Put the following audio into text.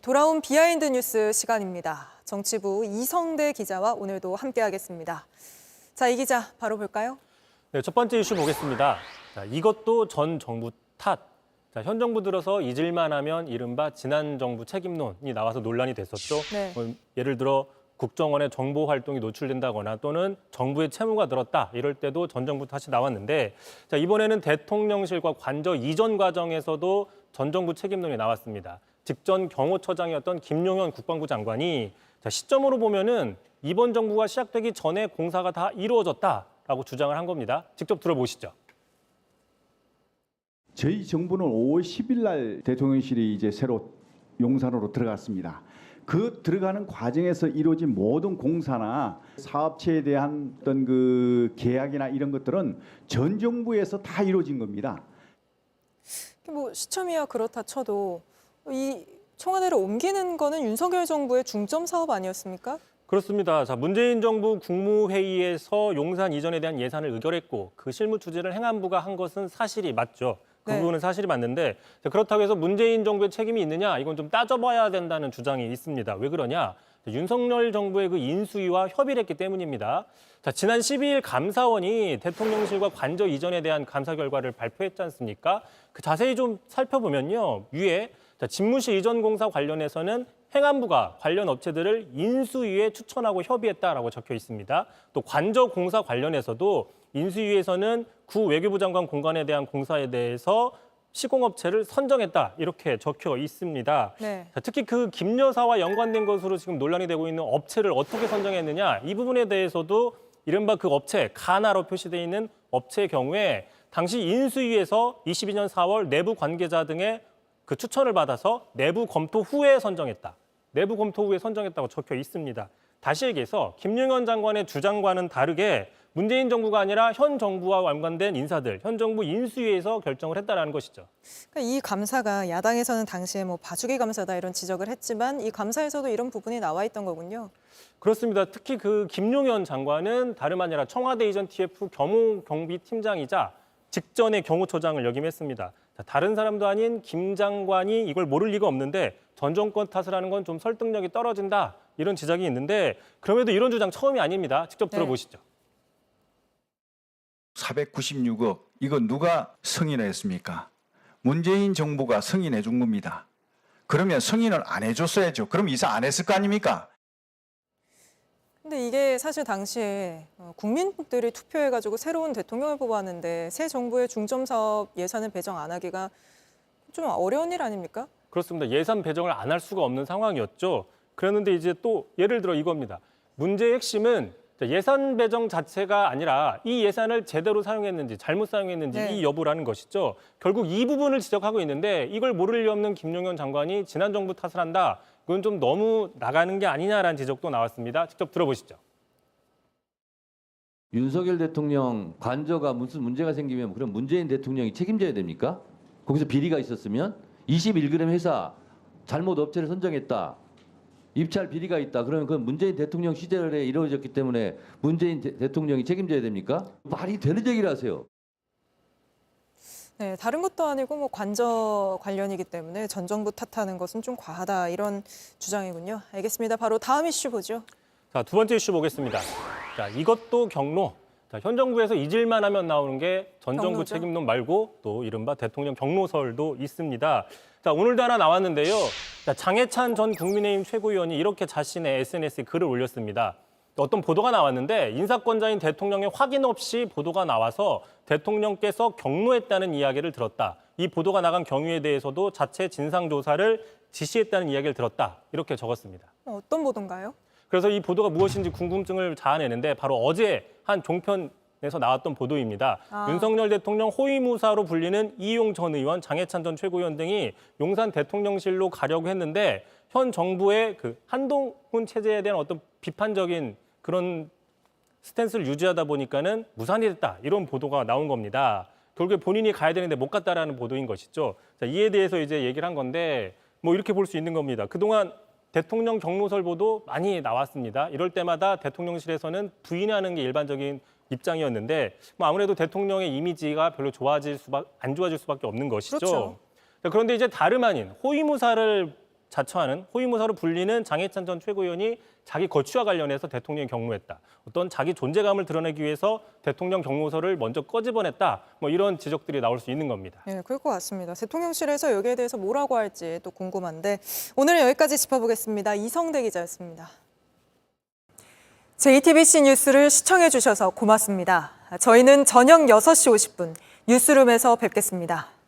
돌아온 비하인드 뉴스 시간입니다. 정치부 이성대 기자와 오늘도 함께하겠습니다. 자, 이 기자 바로 볼까요? 네, 첫 번째 이슈 보겠습니다. 자, 이것도 전 정부 탓. 자, 현 정부 들어서 잊을만 하면 이른바 지난 정부 책임론이 나와서 논란이 됐었죠. 네. 예를 들어 국정원의 정보 활동이 노출된다거나 또는 정부의 채무가 늘었다. 이럴 때도 전 정부 탓이 나왔는데 자, 이번에는 대통령실과 관저 이전 과정에서도 전 정부 책임론이 나왔습니다. 직전 경호처장이었던 김용현 국방부 장관이 자, 시점으로 보면은 이번 정부가 시작되기 전에 공사가 다 이루어졌다라고 주장을 한 겁니다. 직접 들어보시죠. 저희 정부는 5월 10일 날 대통령실이 이제 새로 용산으로 들어갔습니다. 그 들어가는 과정에서 이루어진 모든 공사나 사업체에 대한 어떤 그 계약이나 이런 것들은 전 정부에서 다 이루어진 겁니다. 뭐 시점이야 그렇다 쳐도 이 청와대로 옮기는 거는 윤석열 정부의 중점 사업 아니었습니까? 그렇습니다. 자, 문재인 정부 국무회의에서 용산 이전에 대한 예산을 의결했고 그 실무 추진을 행안부가 한 것은 사실이 맞죠. 그 네. 부분은 사실이 맞는데 자, 그렇다고 해서 문재인 정부의 책임이 있느냐 이건 좀 따져봐야 된다는 주장이 있습니다. 왜 그러냐? 윤석열 정부의 그 인수위와 협의를 했기 때문입니다. 자, 지난 12일 감사원이 대통령실과 관저 이전에 대한 감사 결과를 발표했지 않습니까? 그 자세히 좀 살펴보면요. 위에 자, 집무실 이전 공사 관련해서는 행안부가 관련 업체들을 인수위에 추천하고 협의했다라고 적혀 있습니다. 또 관저 공사 관련해서도 인수위에서는 구 외교부 장관 공간에 대한 공사에 대해서 시공업체를 선정했다 이렇게 적혀 있습니다. 네. 자, 특히 그 김 여사와 연관된 것으로 지금 논란이 되고 있는 업체를 어떻게 선정했느냐 이 부분에 대해서도 이른바 그 업체 가나로 표시되어 있는 업체의 경우에 당시 인수위에서 22년 4월 내부 관계자 등의 그 추천을 받아서 내부 검토 후에 선정했다. 내부 검토 후에 선정했다고 적혀 있습니다. 다시 얘기해서 김용현 장관의 주장과는 다르게 문재인 정부가 아니라 현 정부와 연관된 인사들, 현 정부 인수위에서 결정을 했다라는 것이죠. 그러니까 이 감사가 야당에서는 당시에 뭐 봐주기 감사다 이런 지적을 했지만 이 감사에서도 이런 부분이 나와 있던 거군요. 그렇습니다. 특히 그 김용현 장관은 다름 아니라 청와대 이전 TF 경호경비팀장이자 직전의 경호처장을 역임했습니다. 자, 다른 사람도 아닌 김 장관이 이걸 모를 리가 없는데 전 정권 탓을 하는 건 좀 설득력이 떨어진다 이런 지적이 있는데 그럼에도 이런 주장 처음이 아닙니다. 직접 들어보시죠. 496억 이거 누가 승인했습니까? 문재인 정부가 승인해 준 겁니다. 그러면 승인을 안 해줬어야죠. 그럼 이사 안 했을 거 아닙니까? 근데 이게 사실 당시에 국민들이 투표해가지고 새로운 대통령을 뽑았는데 새 정부의 중점 사업 예산을 배정 안 하기가 좀 어려운 일 아닙니까? 그렇습니다. 예산 배정을 안 할 수가 없는 상황이었죠. 그랬는데 이제 또 예를 들어 이겁니다. 문제의 핵심은 예산 배정 자체가 아니라 이 예산을 제대로 사용했는지 잘못 사용했는지 네. 이 여부라는 것이죠. 결국 이 부분을 지적하고 있는데 이걸 모를 리 없는 김용현 장관이 지난 정부 탓을 한다. 그건 좀 너무 나가는 게 아니냐라는 지적도 나왔습니다. 직접 들어보시죠. 윤석열 대통령 관저가 무슨 문제가 생기면 그럼 문재인 대통령이 책임져야 됩니까? 거기서 비리가 있었으면 21g 회사 잘못 업체를 선정했다. 입찰 비리가 있다. 그러면 그건 문재인 대통령 시절에 이루어졌기 때문에 문재인 대통령이 책임져야 됩니까? 말이 되는 얘기를 하세요. 네, 다른 것도 아니고 뭐 관저 관련이기 때문에 전 정부 탓하는 것은 좀 과하다 이런 주장이군요. 알겠습니다. 바로 다음 이슈 보죠. 자, 두 번째 이슈 보겠습니다. 자, 이것도 경로. 자, 현 정부에서 잊을만 하면 나오는 게 전 정부 경로죠. 책임론 말고 또 이른바 대통령 경로설도 있습니다. 자, 오늘도 하나 나왔는데요. 자, 장해찬 전 국민의힘 최고위원이 이렇게 자신의 SNS에 글을 올렸습니다. 어떤 보도가 나왔는데 인사권자인 대통령의 확인 없이 보도가 나와서 대통령께서 경로했다는 이야기를 들었다. 이 보도가 나간 경위에 대해서도 자체 진상조사를 지시했다는 이야기를 들었다. 이렇게 적었습니다. 어떤 보도인가요? 그래서 이 보도가 무엇인지 궁금증을 자아내는데 바로 어제 한 종편에서 나왔던 보도입니다. 윤석열 대통령 호위무사로 불리는 이용 전 의원, 장해찬 전 최고위원 등이 용산 대통령실로 가려고 했는데 현 정부의 그 한동훈 체제에 대한 어떤 비판적인 그런 스탠스를 유지하다 보니까는 무산이 됐다. 이런 보도가 나온 겁니다. 결국에 본인이 가야 되는데 못 갔다라는 보도인 것이죠. 자, 이에 대해서 이제 얘기를 한 건데 뭐 이렇게 볼 수 있는 겁니다. 그동안 대통령 경로설 보도 많이 나왔습니다. 이럴 때마다 대통령실에서는 부인하는 게 일반적인 입장이었는데 뭐 아무래도 대통령의 이미지가 별로 안 좋아질 수밖에 없는 것이죠. 그렇죠. 자, 그런데 이제 다름 아닌 호위무사를 자처하는 호위무사로 불리는 장해찬 전 최고위원이 자기 거취와 관련해서 대통령이 경로했다. 어떤 자기 존재감을 드러내기 위해서 대통령 경호서를 먼저 꺼집어냈다. 뭐 이런 지적들이 나올 수 있는 겁니다. 네, 그럴 것 같습니다. 대통령실에서 여기에 대해서 뭐라고 할지 또 궁금한데 오늘 여기까지 짚어보겠습니다. 이성대 기자였습니다. JTBC 뉴스를 시청해 주셔서 고맙습니다. 저희는 저녁 6시 50분 뉴스룸에서 뵙겠습니다.